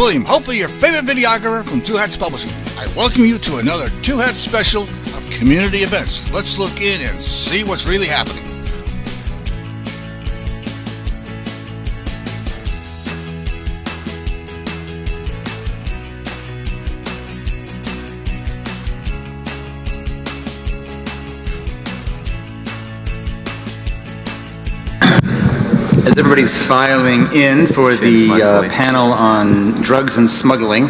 William, hopefully your favorite videographer from Two Hats Publishing. I welcome you to another Two Hats special of community events. Let's look in and see what's really happening. As everybody's filing in for the panel on drugs and smuggling,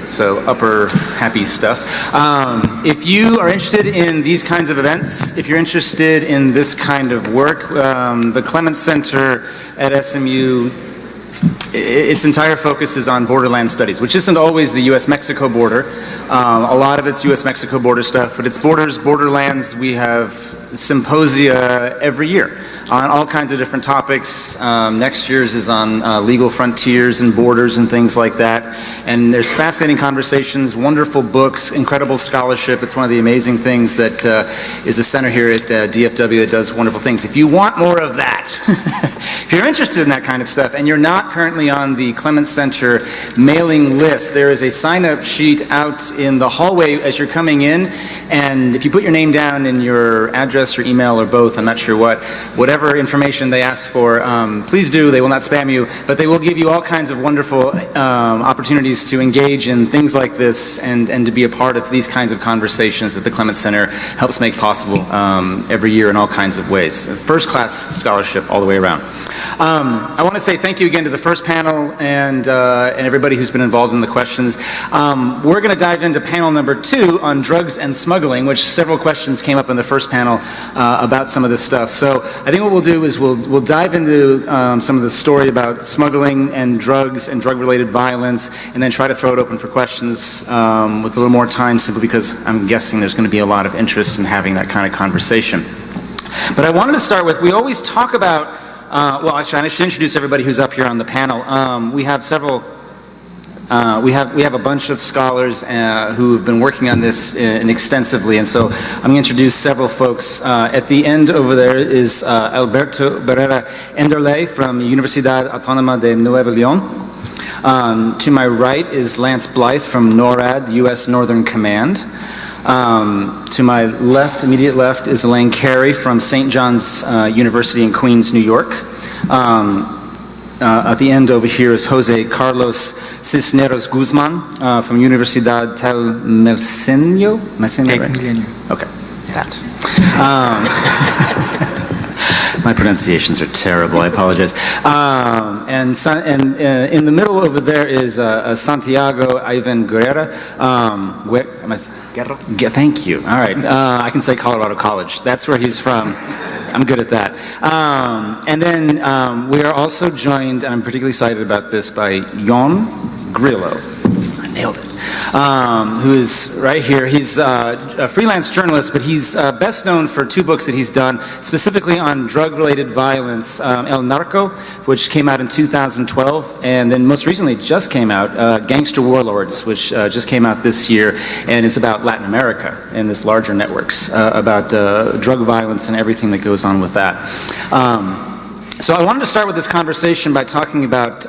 so upper happy stuff. If you are interested in these kinds of events, if you're interested in this kind of work, the Clements Center at SMU, its entire focus is on Borderlands studies, which isn't always the U.S.-Mexico border. A lot of it's U.S.-Mexico border stuff, but it's Borderlands. We have symposia every year on all kinds of different topics. Next year's is on legal frontiers and borders and things like that. And there's fascinating conversations, wonderful books, incredible scholarship. It's one of the amazing things that is a center here at DFW that does wonderful things. If you want more of that, if you're interested in that kind of stuff and you're not currently on the Clements Center mailing list, there is a sign-up sheet out in the hallway as you're coming in. And if you put your name down and your address or email or both, I'm not sure whatever information they ask for, please do. They will not spam you, but they will give you all kinds of wonderful opportunities to engage in things like this and to be a part of these kinds of conversations that the Clements Center helps make possible every year in all kinds of ways. First-class scholarship all the way around. I want to say thank you again to the first panel and everybody who's been involved in the questions. We're going to dive into panel number 2 on drugs and smuggling, which several questions came up in the first panel about some of this stuff. So I think what we'll do is we'll dive into some of the story about smuggling and drug-related violence, and then try to throw it open for questions with a little more time, simply because I'm guessing there's going to be a lot of interest in having that kind of conversation. But I wanted to start with, we always talk about, well, actually, I should introduce everybody who's up here on the panel. We have several. We have a bunch of scholars who have been working on this extensively, and so I'm going to introduce several folks. At the end over there is Alberto Barrera Enderley from Universidad Autónoma de Nuevo León. To my right is Lance Blythe from NORAD, U.S. Northern Command. To my left, immediate left, is Elaine Carey from St. John's University in Queens, New York. At the end over here is Jose Carlos Cisneros Guzman from Universidad Tel Milenio. Am I saying that right? Okay, that. My pronunciations are terrible, I apologize. And in the middle over there is Santiago Ivan Guerra. Thank you. All right. I can say Colorado College. That's where he's from. I'm good at that. And then we are also joined, and I'm particularly excited about this, by Jon Grillo. I nailed it. Who is right here. He's a freelance journalist, but he's best known for 2 books that he's done, specifically on drug-related violence. El Narco, which came out in 2012, and then most recently just came out, Gangster Warlords, which just came out this year, and it's about Latin America and this larger networks, about drug violence and everything that goes on with that. So I wanted to start with this conversation by talking about,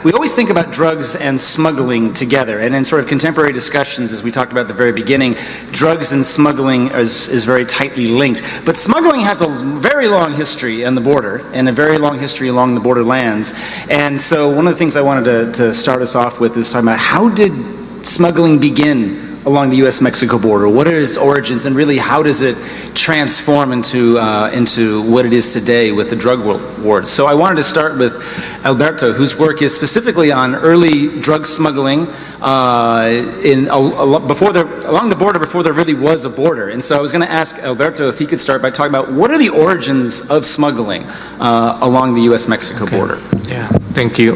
we always think about drugs and smuggling together, and in sort of contemporary discussions, as we talked about at the very beginning, drugs and smuggling is very tightly linked. But smuggling has a very long history on the border, and a very long history along the borderlands. And so one of the things I wanted to start us off with is talking about, how did smuggling begin along the U.S.-Mexico border? What are its origins, and really how does it transform into what it is today with the drug wars? So I wanted to start with Alberto, whose work is specifically on early drug smuggling along the border before there really was a border. And so I was going to ask Alberto if he could start by talking about what are the origins of smuggling along the U.S.-Mexico border. Yeah, thank you.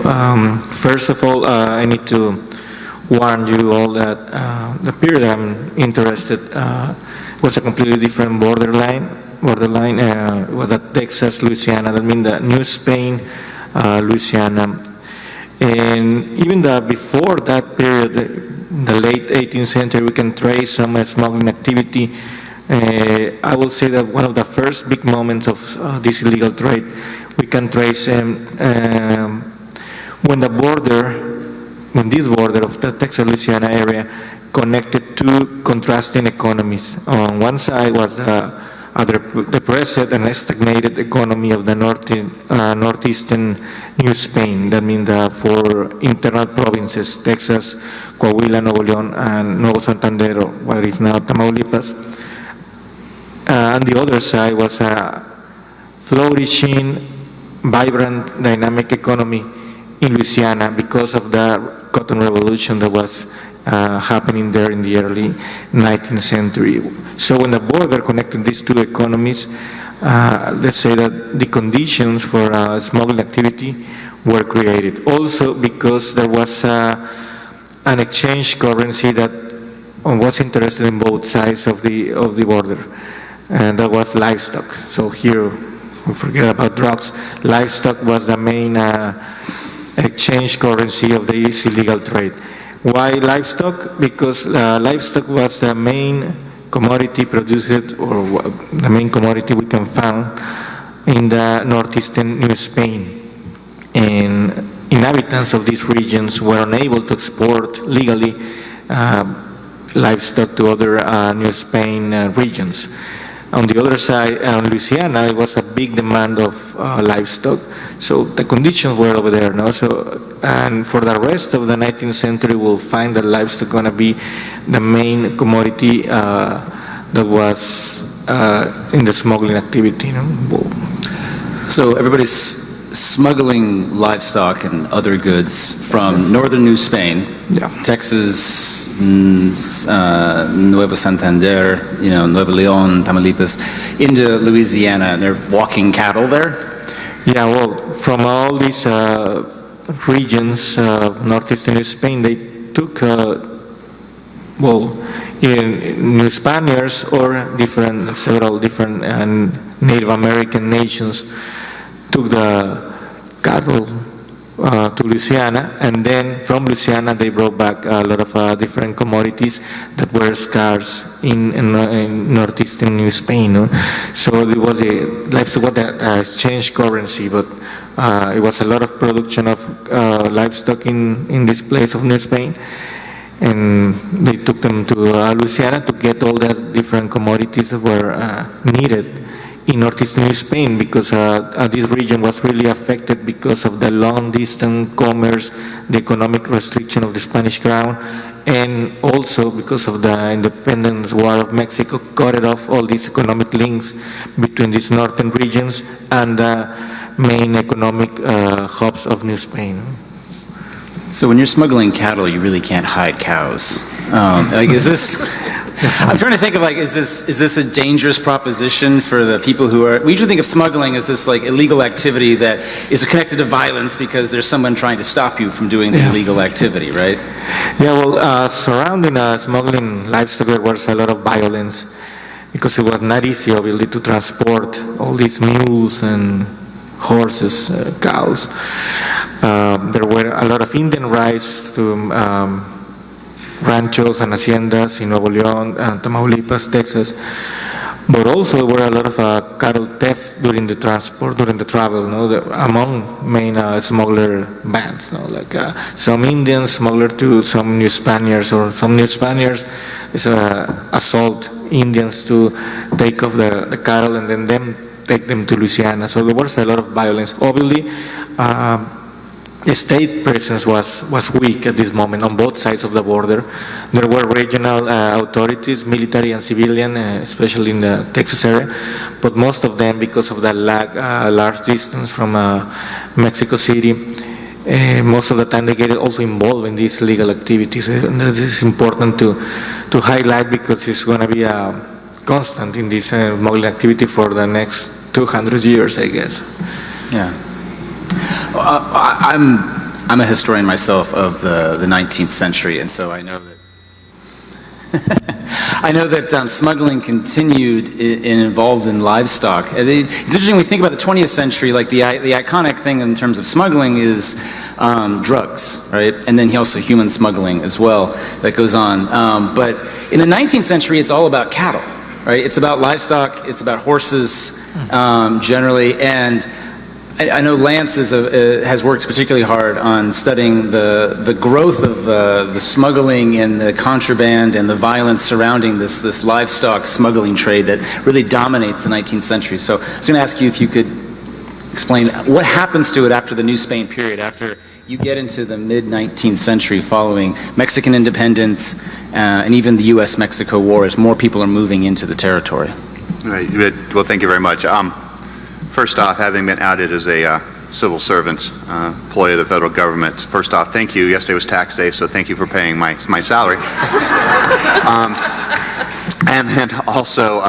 First of all, I need to warn you all that the period I'm interested was a completely different borderline was at Texas, Louisiana. That means the New Spain, Louisiana. And even before that period, the late 18th century, we can trace some smuggling activity. I will say that one of the first big moments of this illegal trade, we can trace when the border when this border of the Texas-Louisiana area connected two contrasting economies. On one side was the depressed and stagnated economy of the northeastern New Spain. That means the four internal provinces, Texas, Coahuila, Nuevo León, and Nuevo Santander, what is now Tamaulipas. And the other side was a flourishing, vibrant, dynamic economy in Louisiana because of the cotton revolution that was happening there in the early 19th century. So when the border connected these two economies, let's say that the conditions for smuggling activity were created. Also because there was an exchange currency that was interested in both sides of the border, and that was livestock. So here we forget about drugs. Livestock was the main exchange currency of this illegal trade. Why livestock? Because livestock was the main commodity produced, or the main commodity we can find in the northeastern New Spain. And inhabitants of these regions were unable to export legally livestock to other New Spain regions. On the other side, in Louisiana, it was a big demand of livestock, so the conditions were over there. No? So, and for the rest of the 19th century, we'll find that livestock going to be the main commodity that was in the smuggling activity. You know? So everybody's smuggling livestock and other goods from northern New Spain, Texas, Nuevo Santander, Nuevo León, Tamaulipas, into Louisiana, and they're walking cattle there? Yeah, well, from all these regions of northeastern New Spain, they took, New Spaniards or several different Native American nations took the cattle to Louisiana, and then from Louisiana they brought back a lot of different commodities that were scarce in northeastern New Spain. No? So it was livestock exchange currency, but it was a lot of production of livestock in this place of New Spain, and they took them to Louisiana to get all the different commodities that were needed in northeastern New Spain, because this region was really affected because of the long-distance commerce, the economic restriction of the Spanish crown, and also because of the independence war of Mexico cut off all these economic links between these northern regions and the main economic hubs of New Spain. So when you're smuggling cattle, you really can't hide cows. Is this... I'm trying to think of is this a dangerous proposition for the people who are, we usually think of smuggling as this illegal activity that is connected to violence because there's someone trying to stop you from doing the illegal activity, right? Yeah, well, surrounding smuggling livestock, there was a lot of violence because it was not easy, obviously, to transport all these mules and horses, cows. There were a lot of Indian rights to ranchos and haciendas in Nuevo León, Tamaulipas, Texas, but also there were a lot of cattle theft during the travel, among main smuggler bands, some Indians smuggler to some New Spaniards, or some New Spaniards assault Indians to take off the cattle and then them take them to Louisiana. So there was a lot of violence. Obviously, the state presence was weak at this moment on both sides of the border. There were regional authorities, military and civilian, especially in the Texas area, but most of them, because of the large distance from Mexico City, most of the time they get also involved in these illegal activities. And this is important to highlight because it's going to be a constant in this smuggling activity for the next 200 years, I guess. Yeah. I'm a historian myself of the 19th century, and so I know that smuggling continued and involved in livestock. It's interesting when we think about the 20th century, the iconic thing in terms of smuggling is drugs, right? And then also human smuggling as well that goes on. But in the 19th century, it's all about cattle, right? It's about livestock, it's about horses generally, and I know Lance has worked particularly hard on studying the growth of the smuggling and the contraband and the violence surrounding this livestock smuggling trade that really dominates the 19th century. So I was going to ask you if you could explain what happens to it after the New Spain period, after you get into the mid-19th century following Mexican independence and even the U.S.-Mexico War as more people are moving into the territory. Right. Well, thank you very much. First off, having been outed as a civil servant, employee of the federal government, first off, thank you. Yesterday was tax day, so thank you for paying my salary. And then also,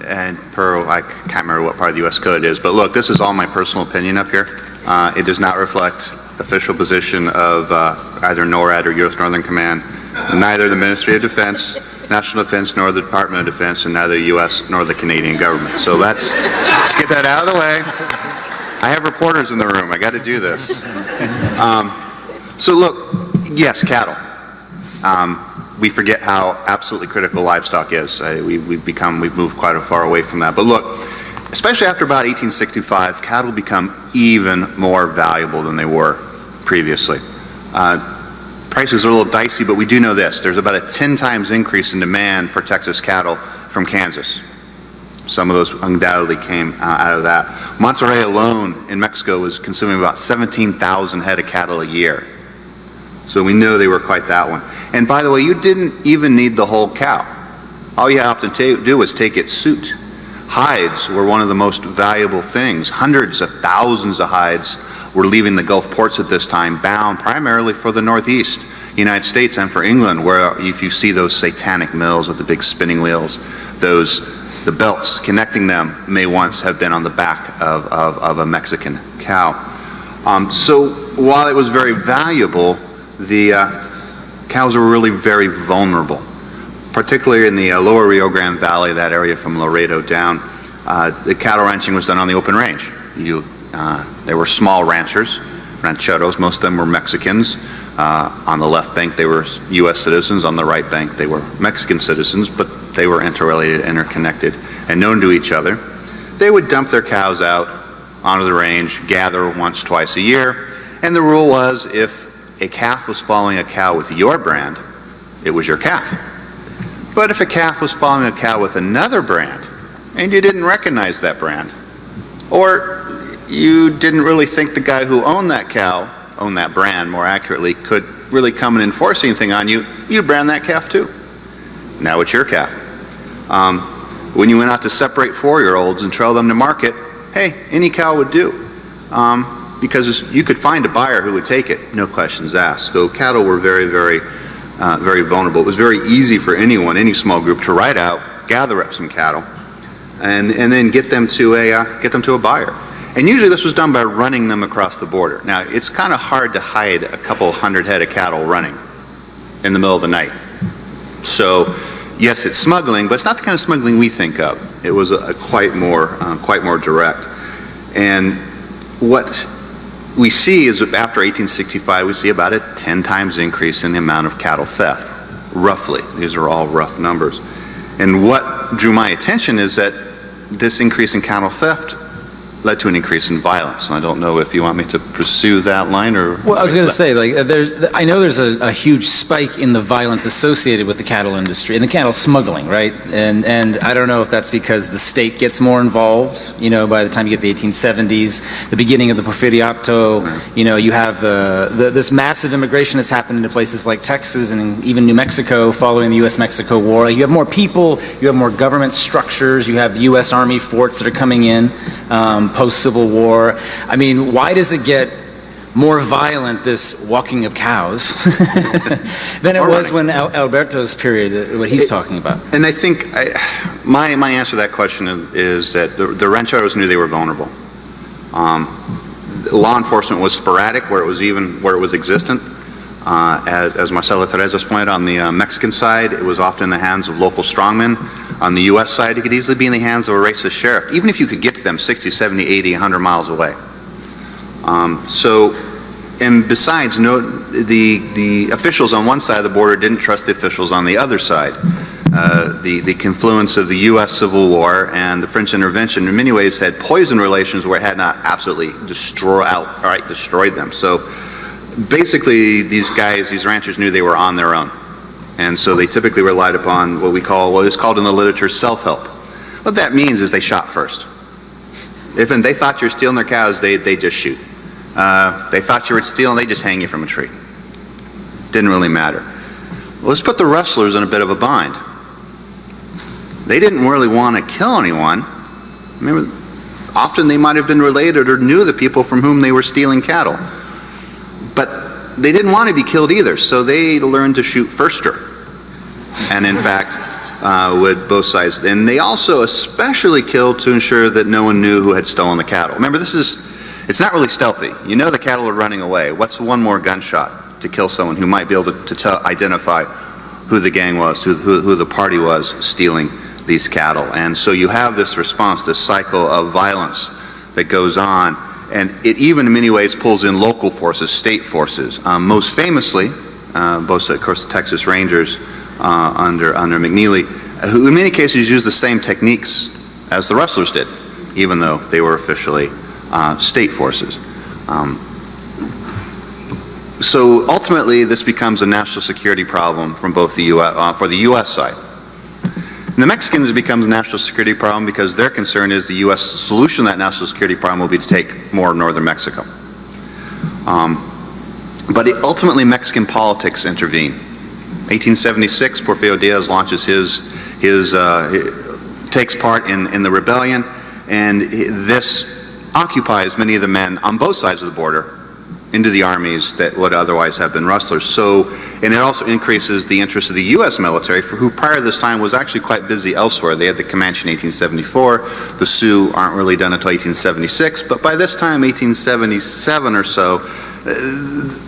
and I can't remember what part of the U.S. Code it is, but look, this is all my personal opinion up here. It does not reflect official position of either NORAD or U.S. Northern Command, neither the Ministry of Defense, National Defense, nor the Department of Defense, and neither the U.S. nor the Canadian government. So let's get that out of the way. I have reporters in the room. I got to do this. So look, yes, cattle. We forget how absolutely critical livestock is. We've moved quite far away from that. But look, especially after about 1865, cattle become even more valuable than they were previously. Prices are a little dicey, but we do know this. There's about a 10 times increase in demand for Texas cattle from Kansas. Some of those undoubtedly came out of that. Monterrey alone in Mexico was consuming about 17,000 head of cattle a year. So we know they were quite that one. And by the way, you didn't even need the whole cow. All you have to do is take its suit. Hides were one of the most valuable things. Hundreds of thousands of hides were leaving the Gulf ports at this time, bound primarily for the Northeast United States and for England, where if you see those satanic mills with the big spinning wheels, the belts connecting them may once have been on the back of a Mexican cow. So while it was very valuable, the cows were really very vulnerable, particularly in the lower Rio Grande Valley, that area from Laredo down. The cattle ranching was done on the open range. They were small ranchers, rancheros. Most of them were Mexicans. On the left bank, they were U.S. citizens. On the right bank, they were Mexican citizens, but they were interrelated, interconnected, and known to each other. They would dump their cows out onto the range, gather once, twice a year, and the rule was if a calf was following a cow with your brand, it was your calf. But if a calf was following a cow with another brand, and you didn't recognize that brand, or you didn't really think the guy who owned that cow, owned that brand more accurately, could really come and enforce anything on you, you'd brand that calf too. Now it's your calf. When you went out to separate 4-year-olds and trail them to market, hey, any cow would do. Because you could find a buyer who would take it, no questions asked. So cattle were very, very, very vulnerable. It was very easy for anyone, any small group, to ride out, gather up some cattle, and then get them to a buyer. And usually this was done by running them across the border. Now, it's kind of hard to hide a couple hundred head of cattle running in the middle of the night. So, yes, it's smuggling, but it's not the kind of smuggling we think of. It was quite more direct. And what we see is that after 1865, we see about a 10 times increase in the amount of cattle theft, roughly. These are all rough numbers. And what drew my attention is that this increase in cattle theft led to an increase in violence. And I don't know if you want me to pursue that line or... Well, I was going to say, I know there's a huge spike in the violence associated with the cattle industry and the cattle smuggling, right? And I don't know if that's because the state gets more involved, by the time you get the 1870s, the beginning of the Porfiriato, you have this massive immigration that's happened into places like Texas and even New Mexico following the U.S.-Mexico War. You have more people, you have more government structures, you have U.S. Army forts that are coming in. Post-Civil War. I mean, why does it get more violent, this walking of cows, than it was when Alberto's period, what he's talking about? And I think my answer to that question is that the rancheros knew they were vulnerable. Law enforcement was sporadic where it was existent. As Marcelo Terezas pointed on the Mexican side, it was often in the hands of local strongmen. On the U.S. side, it could easily be in the hands of a racist sheriff, even if you could get to them 60, 70, 80, 100 miles away. And besides, the officials on one side of the border didn't trust the officials on the other side. The confluence of the U.S. Civil War and the French intervention in many ways had poisoned relations where it had not absolutely destroyed them. So basically these guys, these ranchers, knew they were on their own. And so they typically relied upon what is called in the literature self-help. What that means is they shot first. If they thought you were stealing their cows, they just shoot. They thought you were stealing, they just hang you from a tree. Didn't really matter. Well, let's put the rustlers in a bit of a bind. They didn't really want to kill anyone. Remember, often they might have been related or knew the people from whom they were stealing cattle. But they didn't want to be killed either, so they learned to shoot firster. And in fact, would both sides. And they also especially killed to ensure that no one knew who had stolen the cattle. Remember, it's not really stealthy. You know the cattle are running away. What's one more gunshot to kill someone who might be able to identify who the gang was, who the party was stealing these cattle? And so you have this response, this cycle of violence that goes on, and it even in many ways pulls in local forces, state forces. Most famously, both of course the Texas Rangers under McNeely, who in many cases used the same techniques as the rustlers did, even though they were officially state forces. So ultimately, this becomes a national security problem from both the for the U.S. side. And the Mexicans, it becomes a national security problem because their concern is the U.S. solution to that national security problem will be to take more of northern Mexico. But ultimately, Mexican politics intervene. 1876, Porfirio Diaz launches takes part in the rebellion, and this occupies many of the men on both sides of the border into the armies that would otherwise have been rustlers. So, and it also increases the interest of the U.S. military, who prior to this time was actually quite busy elsewhere. They had the Comanche in 1874. The Sioux aren't really done until 1876, but by this time, 1877 or so,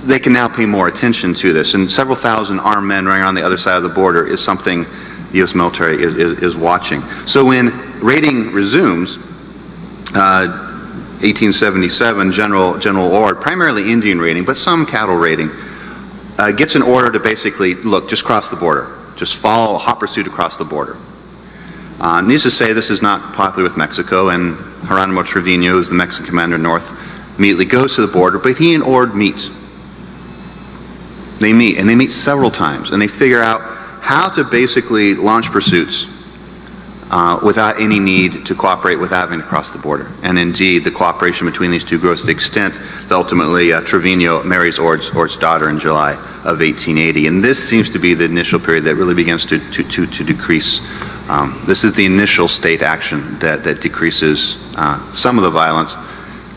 they can now pay more attention to this. And several thousand armed men running on the other side of the border is something the U.S. military is watching. So when raiding resumes, 1877, General Ord, primarily Indian raiding, but some cattle raiding, gets an order to basically, look, just cross the border. Just follow a hot pursuit across the border. Needless to say, this is not popular with Mexico, and Geronimo Trevino, who's the Mexican commander north, immediately goes to the border, but he and Ord meet. They meet, and they meet several times, and they figure out how to basically launch pursuits without any need to cooperate with having to cross the border. And indeed, the cooperation between these two grows to the extent that ultimately Trevino marries Ord's daughter in July of 1880. And this seems to be the initial period that really begins to decrease. This is the initial state action that decreases some of the violence,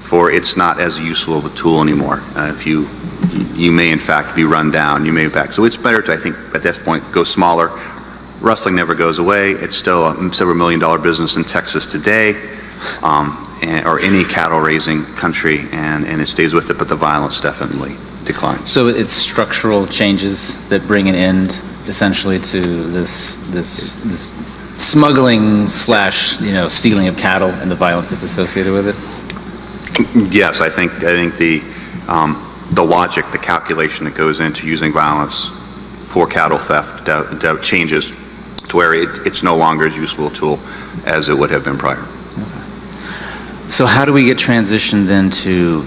for it's not as useful of a tool anymore. If you may in fact be run down, you may in fact. So it's better to, I think, at that point, go smaller. Rustling never goes away. It's still a several $1 million business in Texas today, or any cattle raising country, and it stays with it, but the violence definitely declines. So it's structural changes that bring an end essentially to this smuggling / stealing of cattle and the violence that's associated with it? Yes, I think the logic, the calculation that goes into using violence for cattle theft changes to where it's no longer as useful a tool as it would have been prior. Okay. So how do we get transitioned then to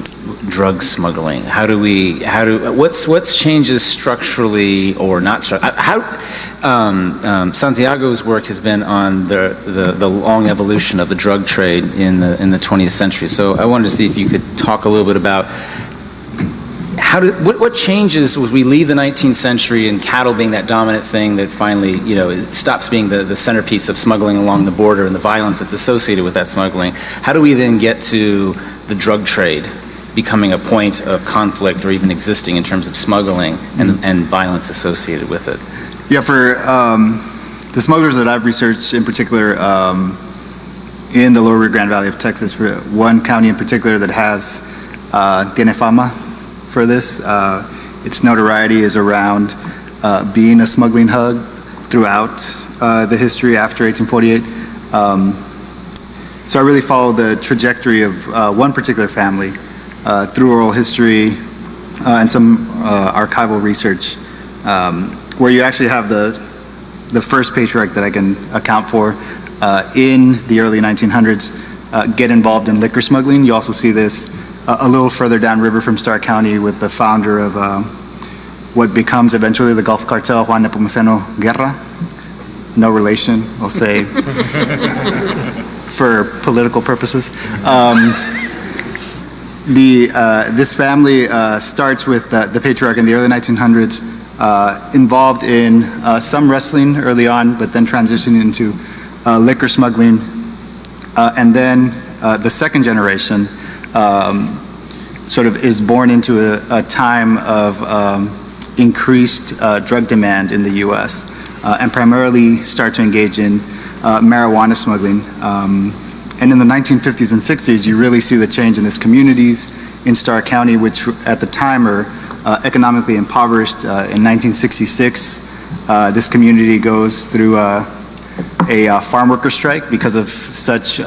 drug smuggling? What's changes structurally or not? Santiago's work has been on the long evolution of the drug trade in the 20th century. So I wanted to see if you could talk a little bit about what changes as we leave the 19th century and cattle being that dominant thing that finally, stops being the centerpiece of smuggling along the border and the violence that's associated with that smuggling. How do we then get to the drug trade becoming a point of conflict or even existing in terms of smuggling and violence associated with it? Yeah, for the smugglers that I've researched in particular in the lower Rio Grande Valley of Texas, one county in particular that has tiene fama for this. Its notoriety is around being a smuggling hub throughout the history after 1848. So I really followed the trajectory of one particular family through oral history and some archival research, where you actually have the the first patriarch that I can account for in the early 1900s get involved in liquor smuggling. You also see this a little further downriver from Starr County with the founder of what becomes eventually the Gulf Cartel, Juan Nepomuceno Guerra. No relation, I'll say, for political purposes. This family starts with the patriarch in the early 1900s, involved in some wrestling early on, but then transitioning into liquor smuggling. And then the second generation sort of is born into a time of increased drug demand in the U.S. And primarily start to engage in marijuana smuggling. And in the 1950s and 60s, you really see the change in these communities in Starr County, which at the time are economically impoverished. In 1966, this community goes through a farm worker strike because of such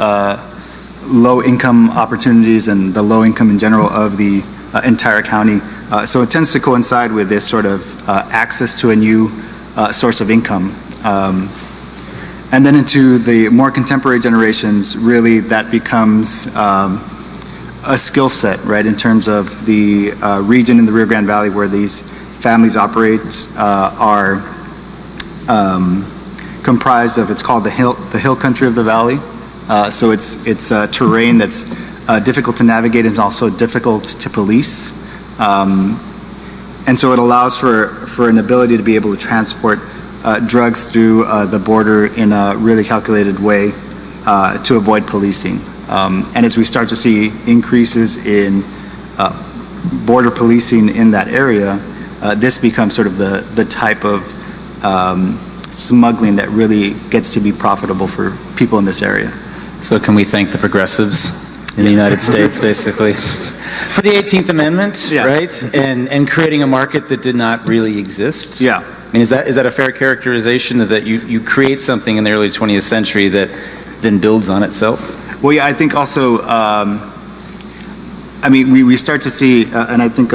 low income opportunities and the low income in general of the entire county. So it tends to coincide with this sort of access to a new source of income. And then into the more contemporary generations, really that becomes a skill set, right, in terms of the region in the Rio Grande Valley where these families operate are comprised of, it's called the hill country of the valley. So it's terrain that's difficult to navigate and also difficult to police. And so it allows for an ability to be able to transport drugs through the border in a really calculated way to avoid policing. And as we start to see increases in border policing in that area, this becomes sort of the type of smuggling that really gets to be profitable for people in this area. So can we thank the progressives in the United States, basically, for the 18th Amendment, right? And creating a market that did not really exist? Yeah. I mean, is that a fair characterization that you create something in the early 20th century that then builds on itself? Well, yeah, I think also, I mean, we start to see, and I think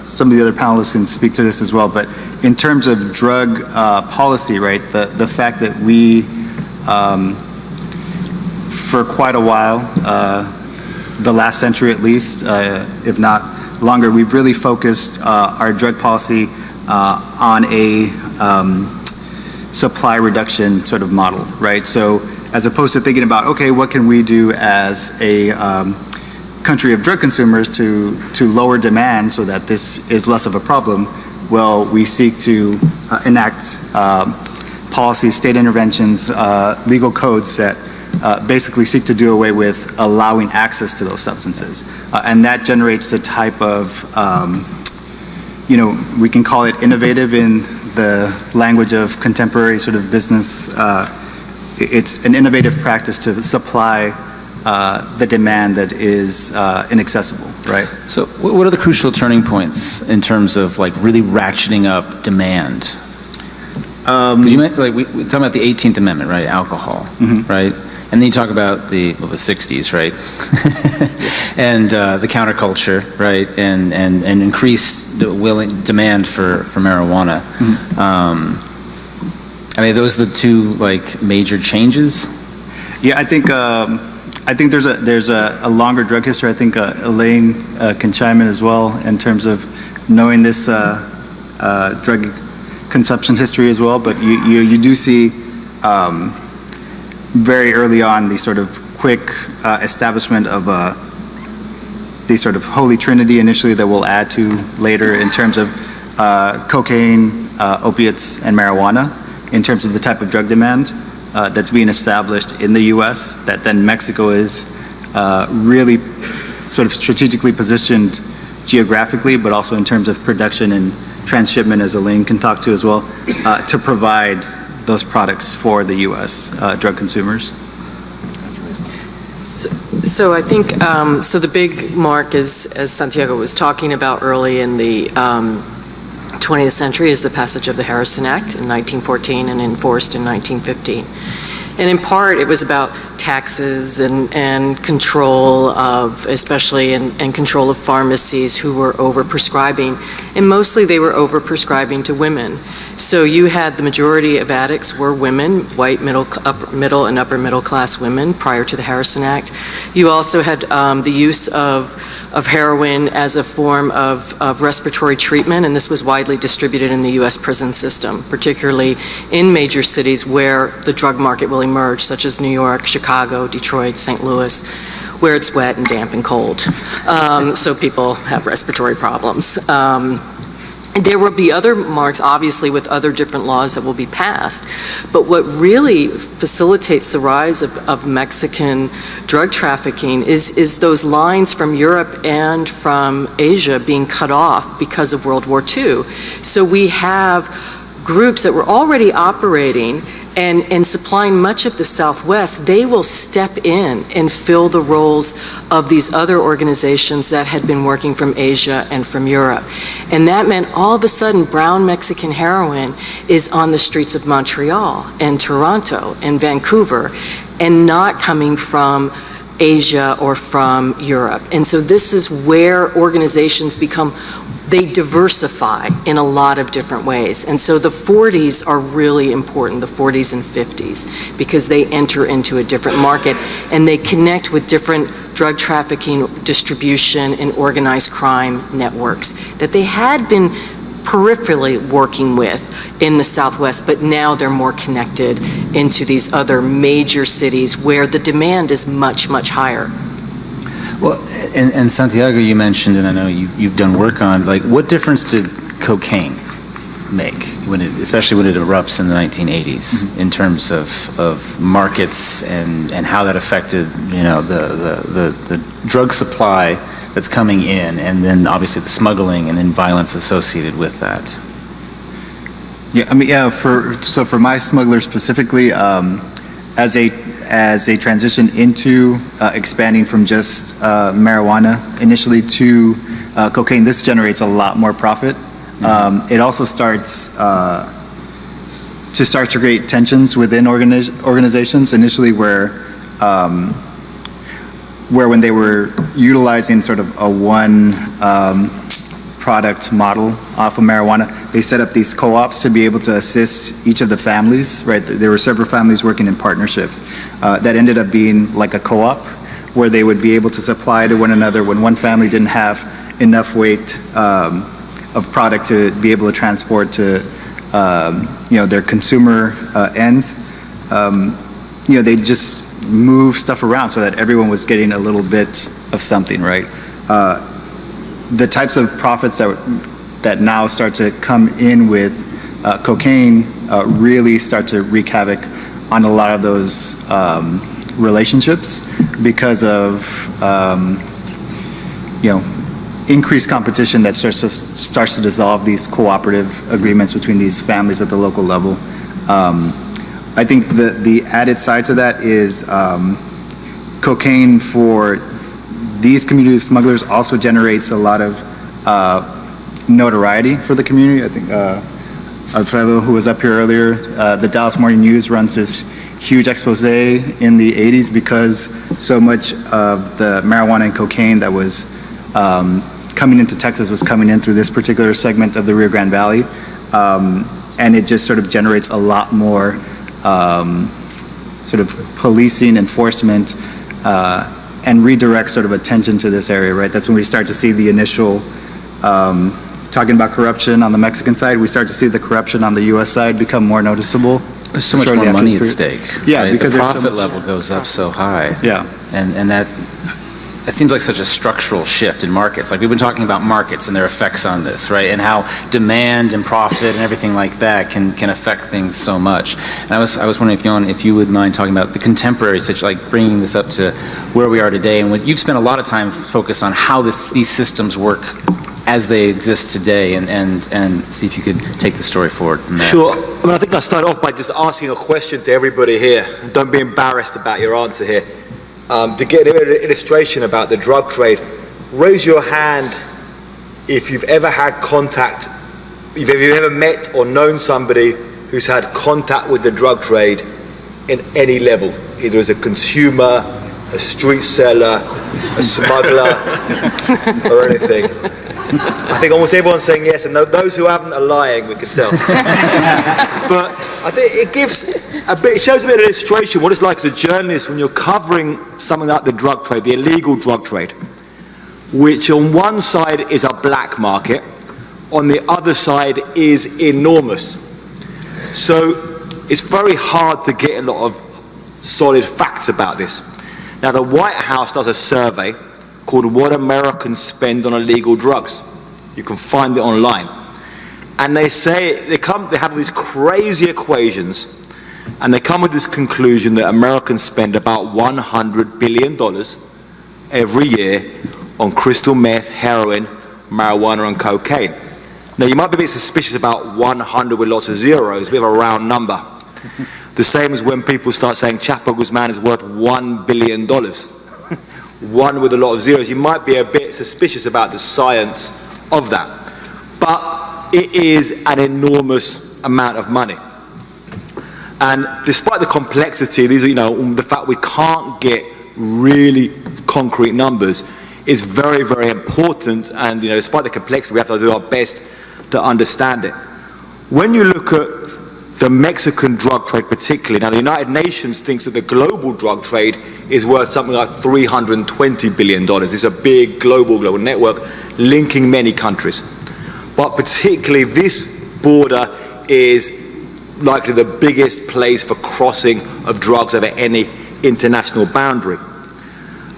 some of the other panelists can speak to this as well, but in terms of drug policy, right, the fact that we, for quite a while, the last century at least, if not longer, we've really focused our drug policy on a supply reduction sort of model, right? So as opposed to thinking about, okay, what can we do as a country of drug consumers to lower demand so that this is less of a problem, well, we seek to enact policies, state interventions, legal codes that basically seek to do away with allowing access to those substances. And that generates the type of, you know, we can call it innovative in the language of contemporary sort of business. It's an innovative practice to supply the demand that is inaccessible, right? So what are the crucial turning points in terms of like really ratcheting up demand? Because you meant, like, we're talking about the 18th Amendment, right? Alcohol, right? And then you talk about the 60s, right? And the counterculture, right? And increased demand for marijuana. I mean, those are the two like major changes. Yeah, I think there's a longer drug history. I think Elaine can chime in as well in terms of knowing this drug consumption history as well. But you do see very early on the sort of quick establishment of the sort of holy trinity initially that we'll add to later in terms of cocaine, opiates, and marijuana in terms of the type of drug demand that's being established in the U.S. that then Mexico is really sort of strategically positioned geographically, but also in terms of production and transshipment, as Elaine can talk to as well, to provide those products for the U.S. Drug consumers. So I think, so the big mark is, as Santiago was talking about early in the 20th century, is the passage of the Harrison Act in 1914 and enforced in 1915. And in part, it was about taxes and control of, especially, and control of pharmacies who were overprescribing. And mostly they were overprescribing to women. So you had the majority of addicts were women, white middle and upper middle class women prior to the Harrison Act. You also had the use of heroin as a form of respiratory treatment, and this was widely distributed in the U.S. prison system, particularly in major cities where the drug market will emerge, such as New York, Chicago, Detroit, St. Louis, where it's wet and damp and cold. So people have respiratory problems. There will be other marks, obviously, with other different laws that will be passed. But what really facilitates the rise of Mexican drug trafficking is those lines from Europe and from Asia being cut off because of World War II. So we have groups that were already operating and supplying much of the Southwest. They will step in and fill the roles of these other organizations that had been working from Asia and from Europe. And that meant all of a sudden brown Mexican heroin is on the streets of Montreal and Toronto and Vancouver and not coming from Asia or from Europe. And so this is where organizations they diversify in a lot of different ways. And so the 40s are really important, the 40s and 50s, because they enter into a different market and they connect with different drug trafficking, distribution, and organized crime networks that they had been peripherally working with in the Southwest, but now they're more connected into these other major cities where the demand is much, much higher. Well, and Santiago, you mentioned, and I know you've done work on, like, what difference did cocaine make, especially when it erupts in the 1980s, in terms of markets and how that affected, the drug supply that's coming in, and then obviously the smuggling and then violence associated with that? Yeah, I mean, for my smuggler specifically, as a transition into expanding from just marijuana initially to cocaine, this generates a lot more profit. It also starts to create tensions within organizations initially where when they were utilizing sort of a one product model off of marijuana, they set up these co-ops to be able to assist each of the families, right? There were several families working in partnership that ended up being like a co-op where they would be able to supply to one another when one family didn't have enough weight of product to be able to transport to their consumer ends. They just move stuff around so that everyone was getting a little bit of something, right? The types of profits that now start to come in with cocaine really start to wreak havoc on a lot of those relationships because of increased competition that starts to dissolve these cooperative agreements between these families at the local level. I think the added side to that is cocaine for these community smugglers also generates a lot of notoriety for the community. I think Alfredo, who was up here earlier, the Dallas Morning News runs this huge expose in the 80s because so much of the marijuana and cocaine that was coming into Texas was coming in through this particular segment of the Rio Grande Valley. And it just sort of generates a lot more sort of policing, enforcement, and redirect sort of attention to this area, right? That's when we start to see the initial, talking about corruption on the Mexican side, we start to see the corruption on the U.S. side become more noticeable. There's so much more money at stake. Yeah, right? because the profit level goes up so high. Yeah. And that seems like such a structural shift in markets. Like, we've been talking about markets and their effects on this, right? And how demand and profit and everything like that can affect things so much. And I was wondering, if you would mind talking about the contemporary situation, like bringing this up to where we are today. And you've spent a lot of time focused on how these systems work as they exist today, and see if you could take the story forward from there. Sure. I mean, I think I'll start off by just asking a question to everybody here. Don't be embarrassed about your answer here. To get an illustration about the drug trade, raise your hand if you've ever had contact, if you've ever met or known somebody who's had contact with the drug trade in any level, either as a consumer, a street seller, a smuggler, or anything. I think almost everyone's saying yes, and those who haven't are lying, we can tell. But I think it shows a bit of illustration what it's like as a journalist when you're covering something like the drug trade, the illegal drug trade, which on one side is a black market, on the other side is enormous. So it's very hard to get a lot of solid facts about this. Now, the White House does a survey called What Americans Spend on Illegal Drugs. You can find it online. And they say, they have these crazy equations, and they come with this conclusion that Americans spend about $100 billion every year on crystal meth, heroin, marijuana, and cocaine. Now, you might be a bit suspicious about 100 with lots of zeros, a bit of a round number. The same as when people start saying Chapo Guzman is worth $1 billion. One with a lot of zeros. You might be a bit suspicious about the science of that. But it is an enormous amount of money. And despite the complexity, these are, the fact we can't get really concrete numbers is very, very important. And, despite the complexity, we have to do our best to understand it. When you look at the Mexican drug trade particularly, now the United Nations thinks that the global drug trade is worth something like $320 billion. It's a big global network linking many countries. But particularly this border is likely the biggest place for crossing of drugs over any international boundary.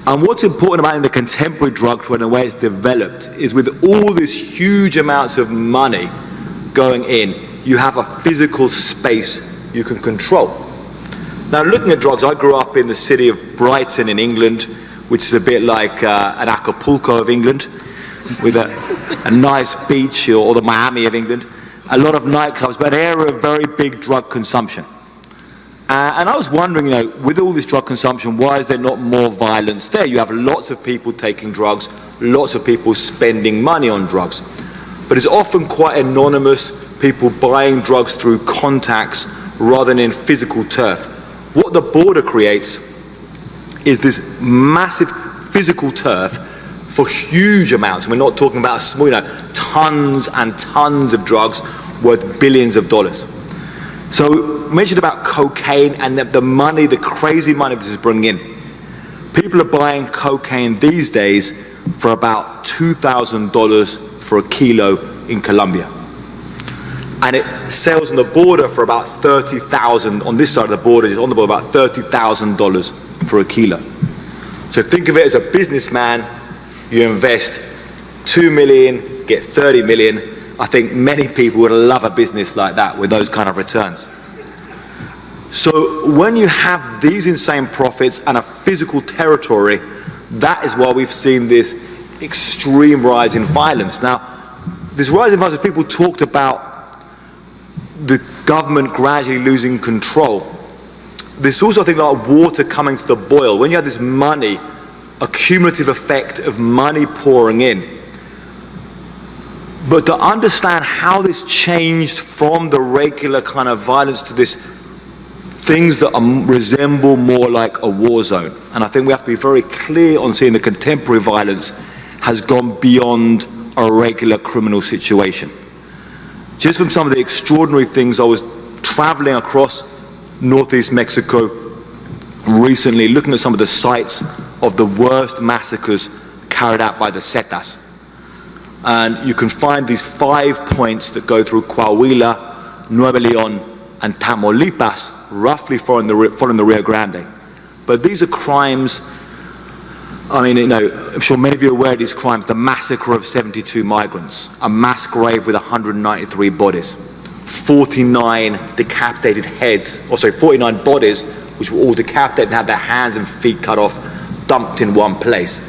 And what's important about in the contemporary drug trade and the way it's developed is with all these huge amounts of money going in, you have a physical space you can control. Now, looking at drugs, I grew up in the city of Brighton in England, which is a bit like an Acapulco of England, with a nice beach, or the Miami of England, a lot of nightclubs, but an area of very big drug consumption. And I was wondering, with all this drug consumption, why is there not more violence there? You have lots of people taking drugs, lots of people spending money on drugs. But it's often quite anonymous, people buying drugs through contacts rather than in physical turf. What the border creates is this massive physical turf for huge amounts. We're not talking about tons and tons of drugs worth billions of dollars. So I mentioned about cocaine and the money, the crazy money this is bringing in. People are buying cocaine these days for about $2,000 for a kilo in Colombia. And it sells on the border for about $30,000, on this side of the border, it's on the border, about $30,000 for a kilo. So think of it as a businessman, you invest 2 million, get 30 million. I think many people would love a business like that with those kind of returns. So when you have these insane profits and a physical territory, that is why we've seen this extreme rise in violence. Now, this rise in violence, people talked about the government gradually losing control. There's also, I think, like water coming to the boil. When you have this money, a cumulative effect of money pouring in. But to understand how this changed from the regular kind of violence to this things that resemble more like a war zone. And I think we have to be very clear on seeing the contemporary violence has gone beyond a regular criminal situation. Just from some of the extraordinary things, I was traveling across northeast Mexico recently, looking at some of the sites of the worst massacres carried out by the Zetas. And you can find these 5 points that go through Coahuila, Nuevo León, and Tamaulipas, roughly following the Rio Grande. But these are crimes, I'm sure many of you are aware of these crimes, the massacre of 72 migrants, a mass grave with 193 bodies, 49 decapitated heads, 49 bodies which were all decapitated and had their hands and feet cut off, dumped in one place.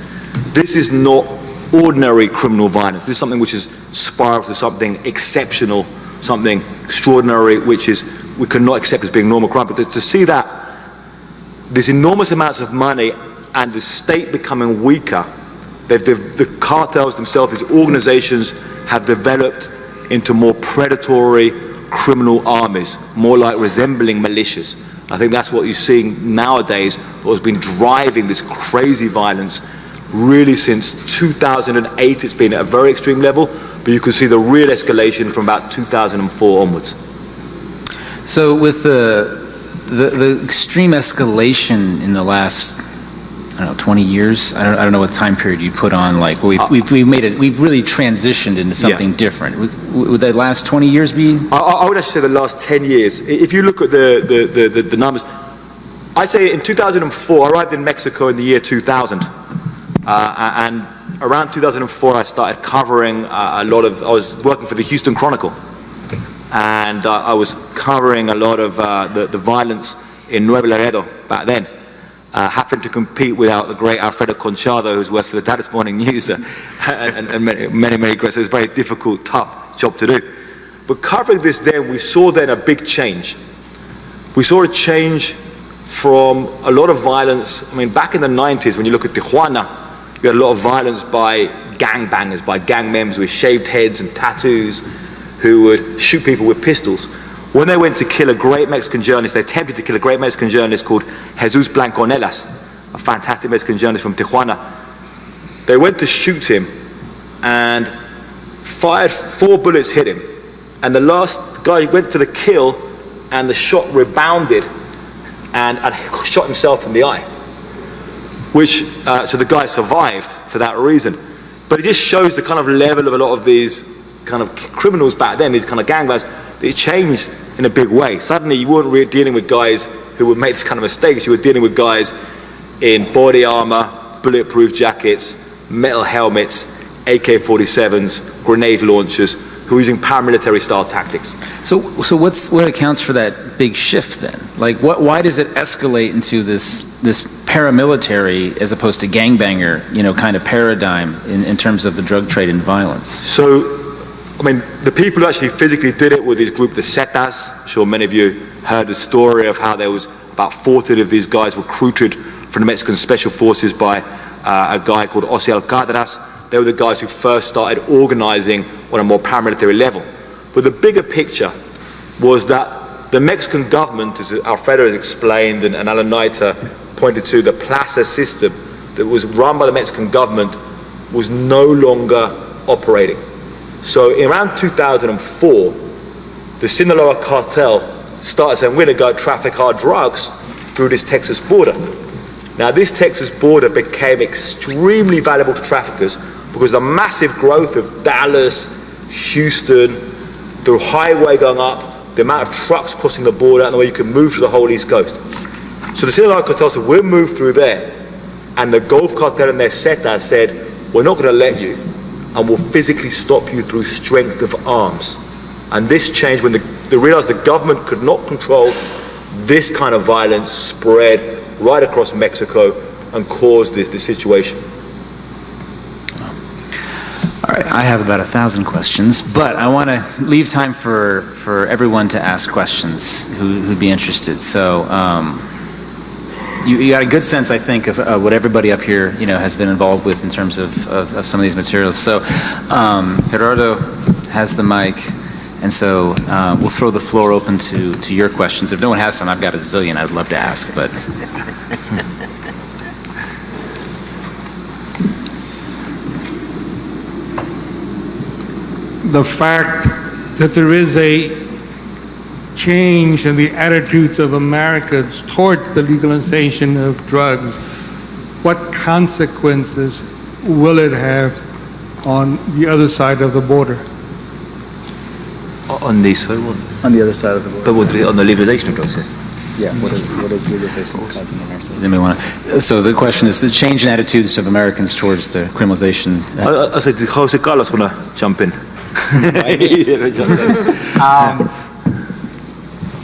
This is not ordinary criminal violence. This is something which has spiraled to something exceptional, something extraordinary, which we cannot accept as being normal crime. But to see that there's enormous amounts of money and the state becoming weaker, the cartels themselves, these organizations have developed into more predatory criminal armies, more like resembling militias. I think that's what you're seeing nowadays, what's been driving this crazy violence really since 2008. It's been at a very extreme level, but you can see the real escalation from about 2004 onwards. So with the extreme escalation in the last, I don't know, 20 years. I don't know what time period you put on. Like we've really transitioned into something different. Would the last 20 years be? I would actually say the last 10 years. If you look at the numbers, I say in 2004 I arrived in Mexico in the year 2000, and around 2004 I started covering a lot of. I was working for the Houston Chronicle, and I was covering a lot of the violence in Nuevo Laredo back then. Happened to compete without the great Alfredo Conchado, who's worked for the Dallas Morning News, and many great. So it was a very difficult, tough job to do. But covering this then, we saw then a big change. We saw a change from a lot of violence. I mean, back in the 90s, when you look at Tijuana, you had a lot of violence by gangbangers, by gang members with shaved heads and tattoos, who would shoot people with pistols. When they went to kill a great Mexican journalist, they attempted to kill a great Mexican journalist called Jesus Blanconelas, a fantastic Mexican journalist from Tijuana. They went to shoot him and fired 4 bullets, hit him. And the last guy went for the kill, and the shot rebounded and shot himself in the eye. So the guy survived for that reason. But it just shows the kind of level of a lot of these kind of criminals back then, these kind of gangbangers. It changed in a big way. Suddenly you weren't really dealing with guys who would make this kind of mistakes. You were dealing with guys in body armor, bulletproof jackets, metal helmets, AK-47s, grenade launchers, who were using paramilitary style tactics. So what accounts for that big shift then? Like why does it escalate into this paramilitary as opposed to gangbanger, kind of paradigm in terms of the drug trade and violence? So, I mean, the people who actually physically did it were this group, the Zetas. I'm sure many of you heard the story of how there was about 40 of these guys recruited from the Mexican Special Forces by a guy called Osiel Cárdenas. They were the guys who first started organizing on a more paramilitary level. But the bigger picture was that the Mexican government, as Alfredo has explained and Alan Naita pointed to, the Plaza system that was run by the Mexican government was no longer operating. So in around 2004, the Sinaloa cartel started saying, we're going to go traffic our drugs through this Texas border. Now this Texas border became extremely valuable to traffickers because of the massive growth of Dallas, Houston, the highway going up, the amount of trucks crossing the border, and the way you can move to the whole East Coast. So the Sinaloa cartel said, we'll move through there. And the Gulf cartel and their Zetas said, we're not going to let you, and will physically stop you through strength of arms. And this changed when they realized the government could not control this kind of violence, spread right across Mexico and caused this situation. All right, I have about 1,000 questions, but I want to leave time for everyone to ask questions who'd be interested. So you got a good sense, I think, of what everybody up here, has been involved with in terms of some of these materials. So Gerardo has the mic, and so we'll throw the floor open to your questions. If no one has some, I've got a zillion I'd love to ask, but. The fact that there is a change in the attitudes of Americans toward the legalization of drugs, what consequences will it have on the other side of the border? On this, On the other side of the border. but on the legalization of drugs, Yeah, what is legalization causing on our side? Anybody want to? So the question is the change in attitudes of Americans towards the criminalization. I said, Jose Carlos want to jump in.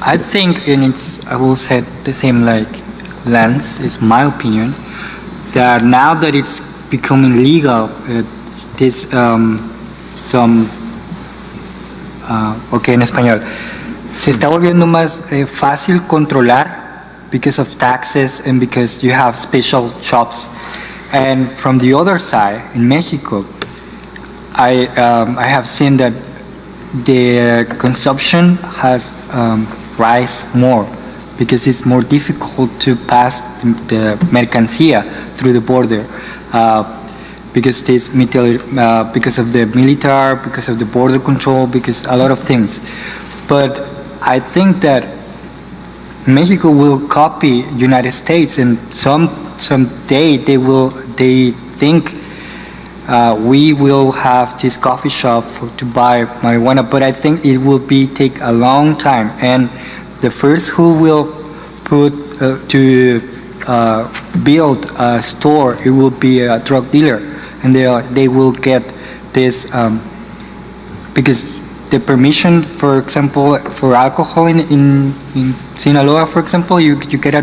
I think, and I will say the same like Lance, is my opinion, that now that it's becoming legal, there's okay, en español, se está volviendo más fácil controlar because of taxes and because you have special shops. And from the other side, in Mexico, I have seen that the consumption has rise more because it's more difficult to pass the mercancía through the border. Because because of the military, because of the border control, because a lot of things. But I think that Mexico will copy United States, and someday they think we will have this coffee shop to buy marijuana, but I think it will take a long time, and the first who will build a store, it will be a drug dealer, and they will get this because the permission, for example, for alcohol in Sinaloa, for example, you get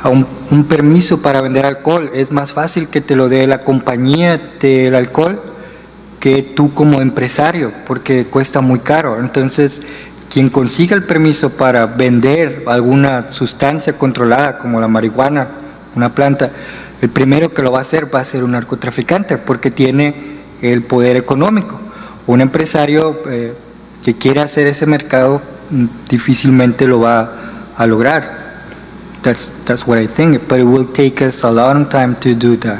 un permiso para vender alcohol. Es más fácil que te lo dé la compañía del alcohol que tú como empresario, porque cuesta muy caro. Entonces, quien consiga el permiso para vender alguna sustancia controlada como la marihuana, una planta, el primero que lo va a ser un narcotraficante, porque tiene el poder económico. Un empresario que quiera hacer ese mercado difícilmente lo va a lograr. That's what I think, but it will take us a long time to do that.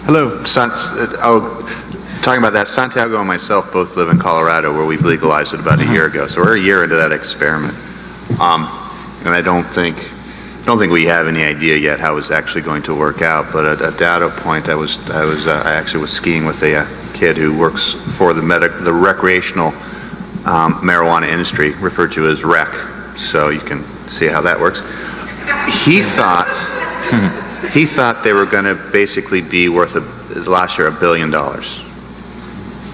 Hello. Talking about that, Santiago and myself both live in Colorado, where we've legalized it about a year ago. So we're a year into that experiment, and I don't think we have any idea yet how it's actually going to work out. But a data point, I actually was skiing with a kid who works for the recreational marijuana industry, referred to as rec. So you can see how that works. He thought they were going to basically be worth last year $1 billion.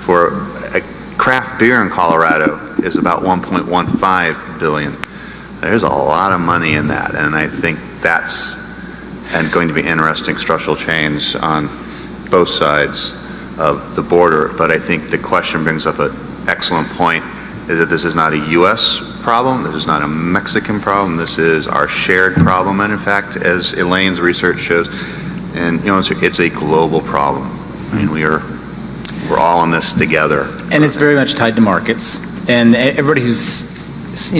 For a craft beer in Colorado is about 1.15 billion. There's a lot of money in that, and I think that's going to be interesting structural change on both sides of the border. But I think the question brings up an excellent point, is that this is not a U.S. problem, this is not a Mexican problem, this is our shared problem, and in fact, as Elaine's research shows, and it's a global problem. I mean, we're all in this together. And it's very much tied to markets. And everybody who's,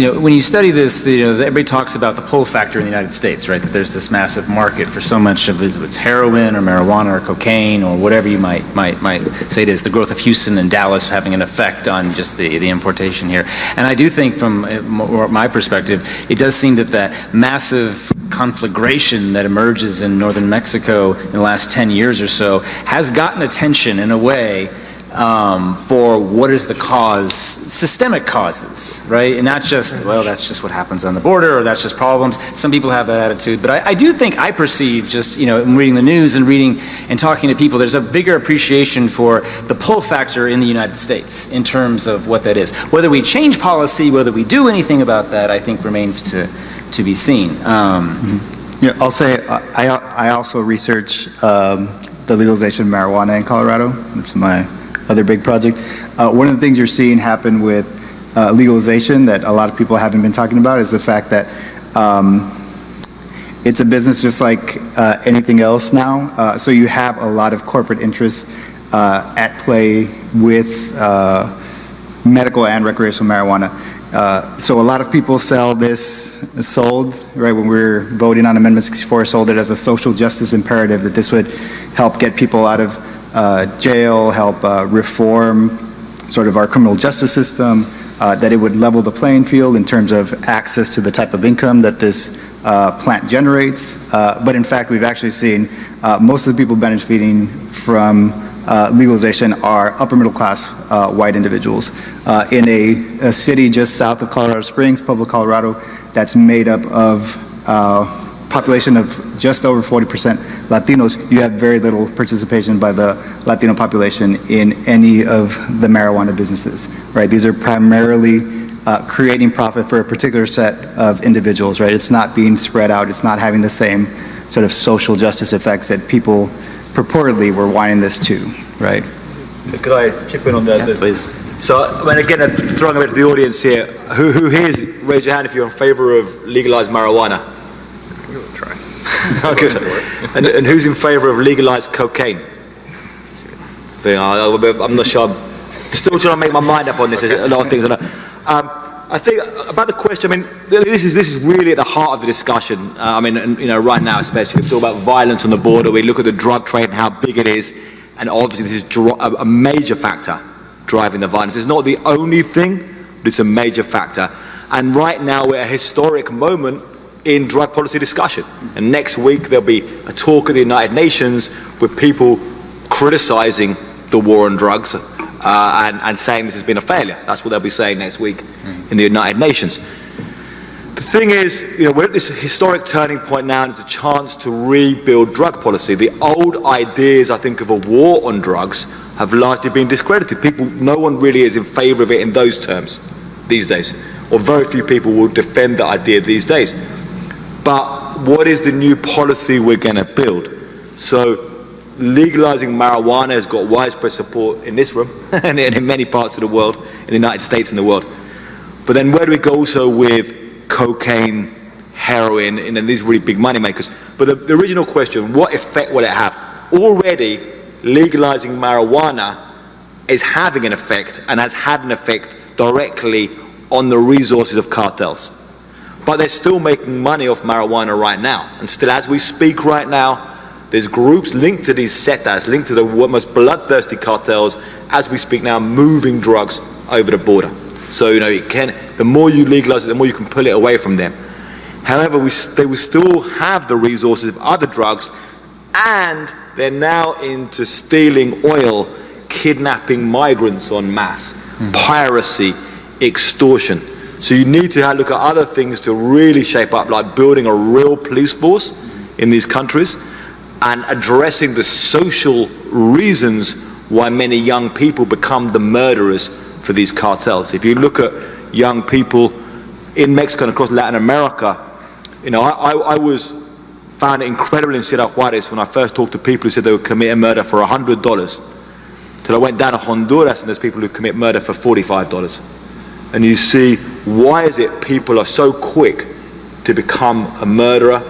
when you study this, everybody talks about the pull factor in the United States, right? That there's this massive market for so much of it, it's heroin or marijuana or cocaine or whatever you might say it is. The growth of Houston and Dallas having an effect on just the importation here. And I do think from my perspective, it does seem that massive conflagration that emerges in northern Mexico in the last 10 years or so has gotten attention in a way for what is the cause, systemic causes, right? And not just, well, that's just what happens on the border, or that's just problems. Some people have that attitude, but I do think I perceive, just, in reading the news and reading and talking to people, there's a bigger appreciation for the pull factor in the United States in terms of what that is. Whether we change policy, whether we do anything about that, I think remains to be seen. Yeah, I'll say I also research the legalization of marijuana in Colorado. That's my other big project. One of the things you're seeing happen with legalization that a lot of people haven't been talking about is the fact that it's a business just like anything else now. So you have a lot of corporate interests at play with medical and recreational marijuana. So a lot of people sold, right, when we were voting on Amendment 64, sold it as a social justice imperative, that this would help get people out of jail, help reform sort of our criminal justice system, that it would level the playing field in terms of access to the type of income that this plant generates. But in fact, we've actually seen most of the people benefiting from legalization are upper middle class white individuals. In a city just south of Colorado Springs, Pueblo, Colorado, that's made up of population of just over 40% Latinos, you have very little participation by the Latino population in any of the marijuana businesses, right? These are primarily creating profit for a particular set of individuals, right? It's not being spread out, it's not having the same sort of social justice effects that people purportedly were wanting this to, right? Could I chip in on that? Yeah, please. So, again, throwing a bit to the audience here, who here is, raise your hand if you're in favor of legalized marijuana? We'll try. Good. And who's in favor of legalized cocaine? I'm not sure I'm Still trying to make my mind up on this. A lot of things. I think about the question. I mean, this is really at the heart of the discussion. Right now, especially, we talk about violence on the border. We look at the drug trade and how big it is, and obviously, this is a major factor driving the violence. It's not the only thing, but it's a major factor. And right now, we're at a historic moment in drug policy discussion. And next week, there'll be a talk at the United Nations with people criticizing the war on drugs and saying this has been a failure. That's what they'll be saying next week in the United Nations. The thing is, we're at this historic turning point now, and it's a chance to rebuild drug policy. The old ideas, I think, of a war on drugs have largely been discredited. No one really is in favor of it in those terms these days, or very few people will defend the idea these days. But what is the new policy we're going to build? So legalizing marijuana has got widespread support in this room and in many parts of the world, in the United States and the world. But then where do we go also with cocaine, heroin, and then these really big money makers? But the original question, what effect will it have? Already legalizing marijuana is having an effect and has had an effect directly on the resources of cartels. But they're still making money off marijuana right now. And still, as we speak right now, there's groups linked to these setas, linked to the most bloodthirsty cartels, as we speak now, moving drugs over the border. So, the more you legalize it, the more you can pull it away from them. However, they will still have the resources of other drugs, and they're now into stealing oil, kidnapping migrants en masse, piracy, extortion. So you need to look at other things to really shape up, like building a real police force in these countries and addressing the social reasons why many young people become the murderers for these cartels. If you look at young people in Mexico and across Latin America, I found it incredible in Ciudad Juarez when I first talked to people who said they would commit a murder for $100. Till I went down to Honduras and there's people who commit murder for $45. And you see, why is it people are so quick to become a murderer,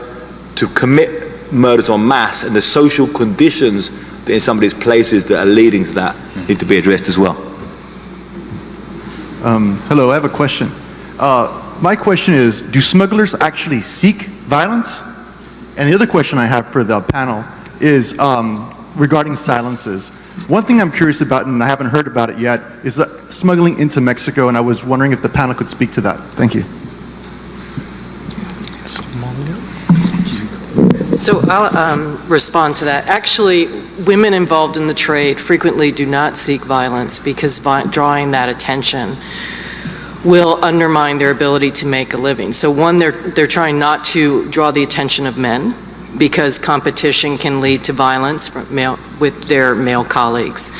to commit murders en masse, and the social conditions that in some of these places that are leading to that need to be addressed as well. Hello, I have a question. My question is, do smugglers actually seek violence? And the other question I have for the panel is regarding silences. One thing I'm curious about, and I haven't heard about it yet, is the smuggling into Mexico, and I was wondering if the panel could speak to that. Thank you. So I'll respond to that. Actually, women involved in the trade frequently do not seek violence because drawing that attention will undermine their ability to make a living. So one, they're trying not to draw the attention of men, because competition can lead to violence with their male colleagues.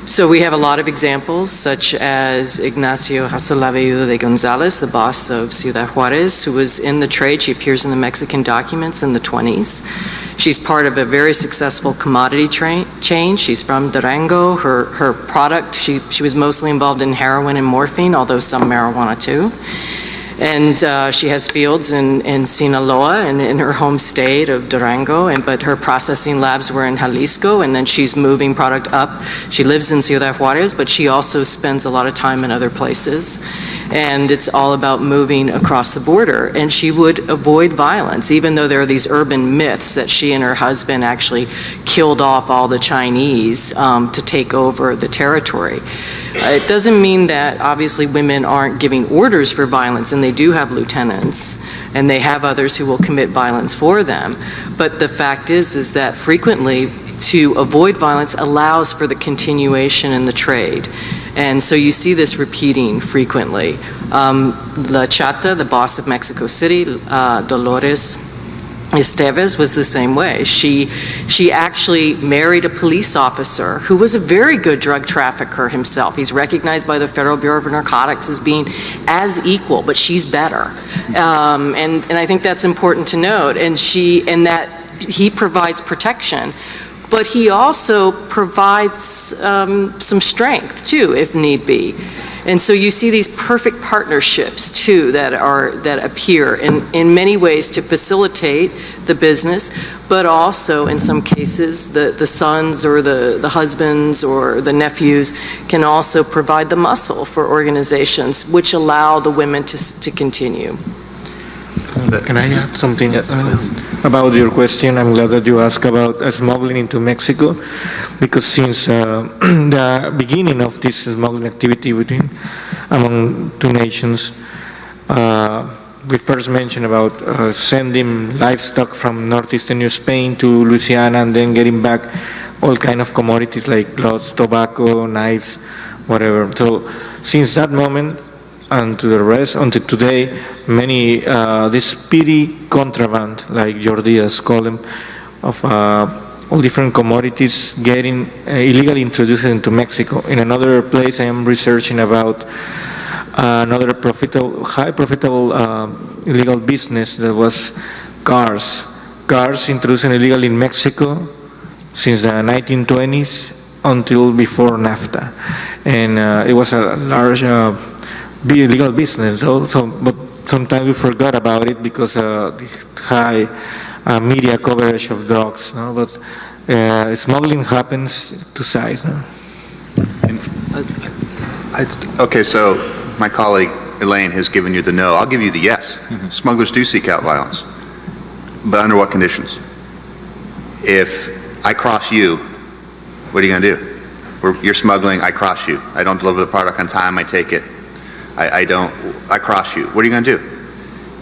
So we have a lot of examples, such as Ignacio Jasolavedo de Gonzalez, the boss of Ciudad Juarez, who was in the trade. She appears in the Mexican documents in the 20s. She's part of a very successful commodity chain. She's from Durango. Her product, she was mostly involved in heroin and morphine, although some marijuana too. And she has fields in Sinaloa and in her home state of Durango, but her processing labs were in Jalisco, and then she's moving product up. She lives in Ciudad Juarez, but she also spends a lot of time in other places. And it's all about moving across the border. And she would avoid violence, even though there are these urban myths that she and her husband actually killed off all the Chinese to take over the territory. It doesn't mean that obviously women aren't giving orders for violence, and they do have lieutenants, and they have others who will commit violence for them. But the fact is that frequently to avoid violence allows for the continuation in the trade. And so you see this repeating frequently. La Chata, the boss of Mexico City, Dolores Esteves, was the same way. She actually married a police officer who was a very good drug trafficker himself. He's recognized by the Federal Bureau of Narcotics as being as equal, but she's better. And I think that's important to note. And that he provides protection, but he also provides some strength too, if need be. And so you see these perfect partnerships too that appear in many ways to facilitate the business, but also in some cases the sons or the husbands or the nephews can also provide the muscle for organizations which allow the women to continue. Can I add something? Yes, about your question? I'm glad that you asked about smuggling into Mexico, because since the beginning of this smuggling activity among two nations, we first mentioned about sending livestock from northeastern New Spain to Louisiana and then getting back all kind of commodities like clothes, tobacco, knives, whatever. So since that moment and to the rest, until today, many, this speedy contraband, like Jordias call them, of all different commodities getting illegally introduced into Mexico. In another place, I am researching about another high profitable illegal business that was cars. Cars introduced illegally in Mexico since the 1920s until before NAFTA. And it was a large illegal business, but sometimes we forgot about it because the high media coverage of drugs. No? But smuggling happens to size. No? Okay, so my colleague Elaine has given you the no. I'll give you the yes. Smugglers do seek out violence, but under what conditions? If I cross you, what are you going to do? You're smuggling, I cross you. I don't deliver the product on time, I take it. I cross you. What are you going to do?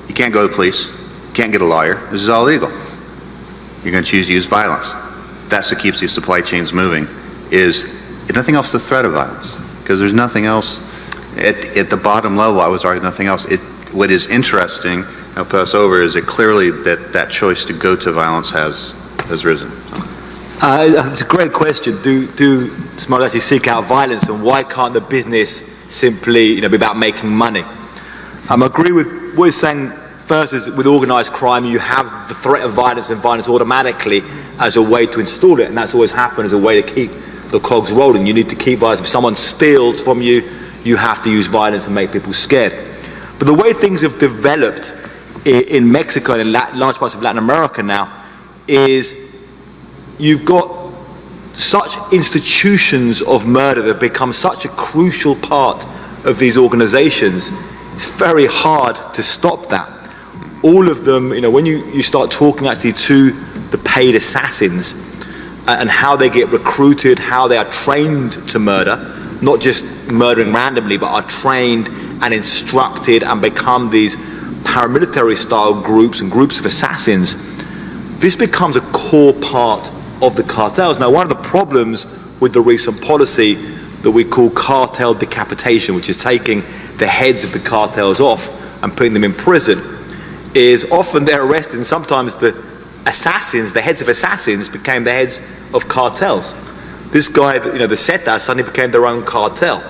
You can't go to the police. You can't get a lawyer. This is all illegal. You're going to choose to use violence. That's what keeps these supply chains moving, is if nothing else, the threat of violence. Because there's nothing else at the bottom level. I was arguing nothing else. What is interesting, I'll pass over, is that clearly that choice to go to violence has risen. It's a great question. Do smugglers actually seek out violence, and why can't the business simply, be about making money? I agree with what you're saying. First is with organized crime, you have the threat of violence and violence automatically as a way to install it, and that's always happened as a way to keep the cogs rolling. You need to keep violence. If someone steals from you, you have to use violence and make people scared. But the way things have developed in Mexico and in large parts of Latin America now is you've got such institutions of murder that have become such a crucial part of these organizations. It's very hard to stop that. All of them, when you start talking actually to the paid assassins and how they get recruited, how they are trained to murder, not just murdering randomly, but are trained and instructed and become these paramilitary style groups and groups of assassins, this becomes a core part of the cartels. Now, one of the problems with the recent policy that we call cartel decapitation, which is taking the heads of the cartels off and putting them in prison, is often they're arrested, and sometimes the assassins, the heads of assassins, became the heads of cartels. This guy, the Zetas, suddenly became their own cartel.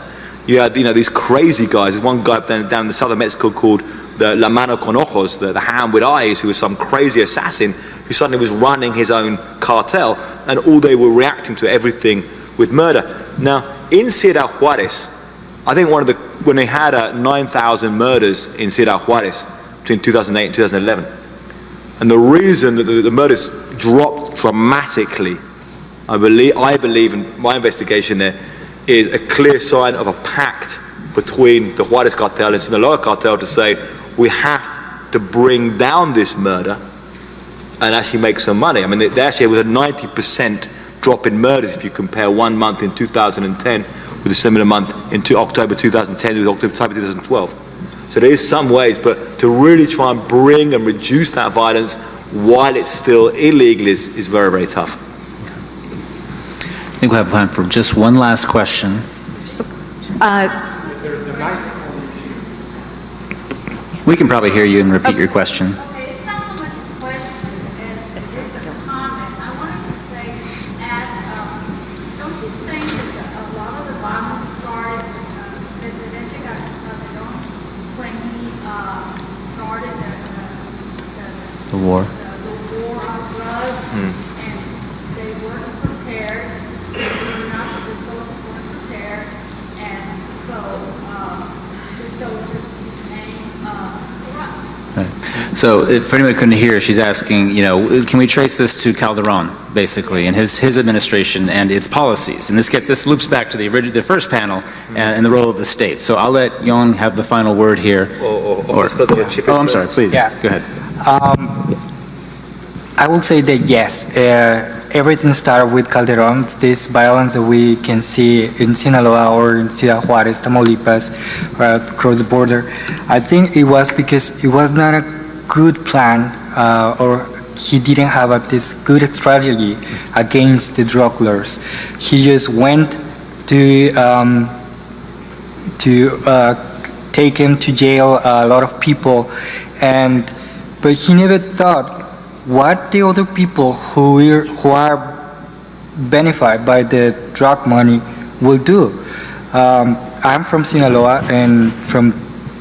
You had, these crazy guys. There's one guy down in the southern Mexico called the La Mano con Ojos, the hand with eyes, who was some crazy assassin who suddenly was running his own cartel, and all they were reacting to everything with murder. Now, in Ciudad Juarez, I think when they had 9,000 murders in Ciudad Juarez between 2008 and 2011, and the reason that the murders dropped dramatically, I believe in my investigation there, is a clear sign of a pact between the Juarez cartel and Sinaloa cartel to say, we have to bring down this murder and actually make some money. I mean, they actually was a 90% drop in murders if you compare 1 month in 2010 with a similar month in October 2010 with October 2012. So there is some ways, but to really try and bring and reduce that violence while it's still illegal is very, very tough. I think we have time for just one last question. We can probably hear you and repeat your question. The war. The war on drugs, and they weren't prepared. The soldiers weren't prepared, and so the soldiers became corrupt. Right. So for anyone who couldn't hear, she's asking, can we trace this to Calderon, basically, and his administration and its policies? And this loops back to the first panel and the role of the state. So I'll let Young have the final word here. I'm sorry, please, go ahead. I will say that yes, everything started with Calderon. This violence that we can see in Sinaloa or in Ciudad Juarez, Tamaulipas, across the border, I think it was because it was not a good plan or he didn't have this good strategy against the drug lords. He just went to take him to jail a lot of people, but he never thought what the other people who are benefited by the drug money will do. I'm from Sinaloa and from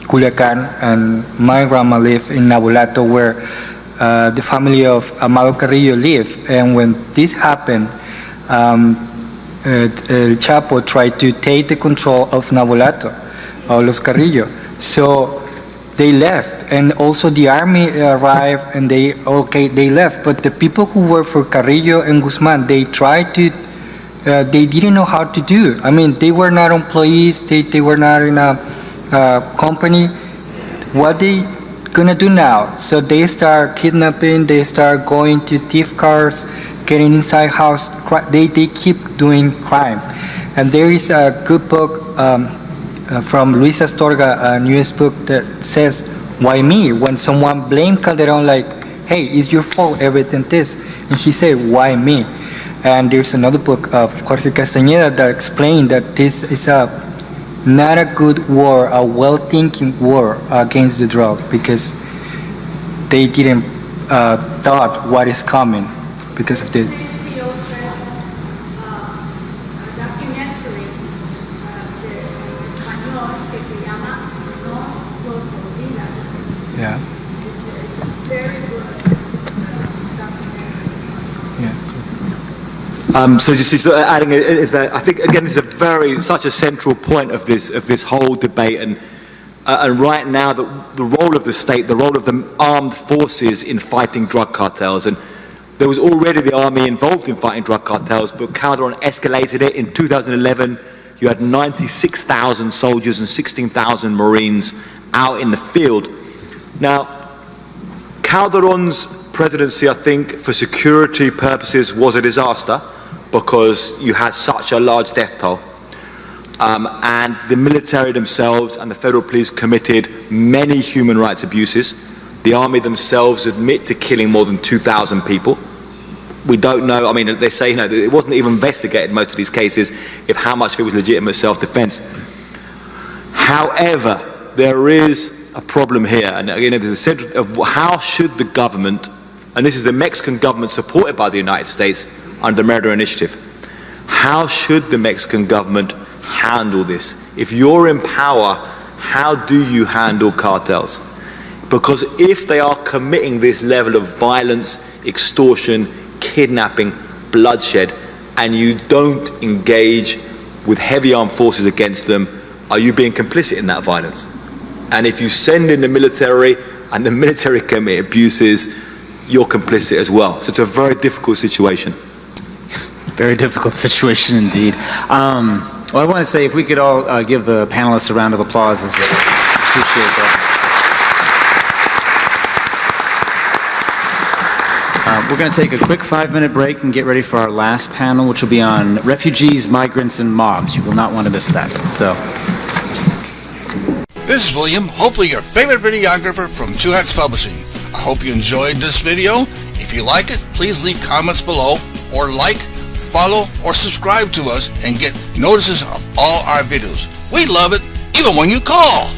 Culiacan, and my grandma lived in Nabolato, where the family of Amado Carrillo lived. And when this happened, El Chapo tried to take the control of Nabolato, Los Carrillo. So they left, and also the army arrived, and they left. But the people who were for Carrillo and Guzman, they tried to, they didn't know how to do. I mean, they were not employees, they were not in a company. What they gonna do now? So they start kidnapping, they start going to thief cars, getting inside house. They keep doing crime. And there is a good book from Luis Astorga, a newest book that says, why me? When someone blamed Calderon, like, hey, it's your fault, everything this. And he said, why me? And there's another book of Jorge Castañeda that explained that this is not a good war, a well-thinking war against the drug, because they didn't thought what is coming because of this. Yeah. So just adding is that I think again this is such a central point of this whole debate, and right now the role of the state, the role of the armed forces in fighting drug cartels, and there was already the army involved in fighting drug cartels, but Calderon escalated it. In 2011, you had 96,000 soldiers and 16,000 Marines out in the field. Now, Calderon's presidency, I think, for security purposes was a disaster because you had such a large death toll. And the military themselves and the federal police committed many human rights abuses. The army themselves admit to killing more than 2,000 people. We don't know, I mean, they say, it wasn't even investigated, most of these cases, if how much of it was legitimate self-defense. However, there is a problem here, and again, there's a central of how should the government, and this is the Mexican government supported by the United States under the Murder Initiative, how should the Mexican government handle this? If you're in power, how do you handle cartels? Because if they are committing this level of violence, extortion, kidnapping, bloodshed, and you don't engage with heavy armed forces against them, are you being complicit in that violence? And if you send in the military and the military commit abuses, you're complicit as well. So it's a very difficult situation. Very difficult situation indeed. Well, I want to say if we could all give the panelists a round of applause. Appreciate that. We're going to take a quick 5-minute break and get ready for our last panel, which will be on refugees, migrants, and mobs. You will not want to miss that. So. This is William, hopefully your favorite videographer from Two Hats Publishing. I hope you enjoyed this video. If you like it, please leave comments below, or like, follow, or subscribe to us and get notices of all our videos. We love it, even when you call.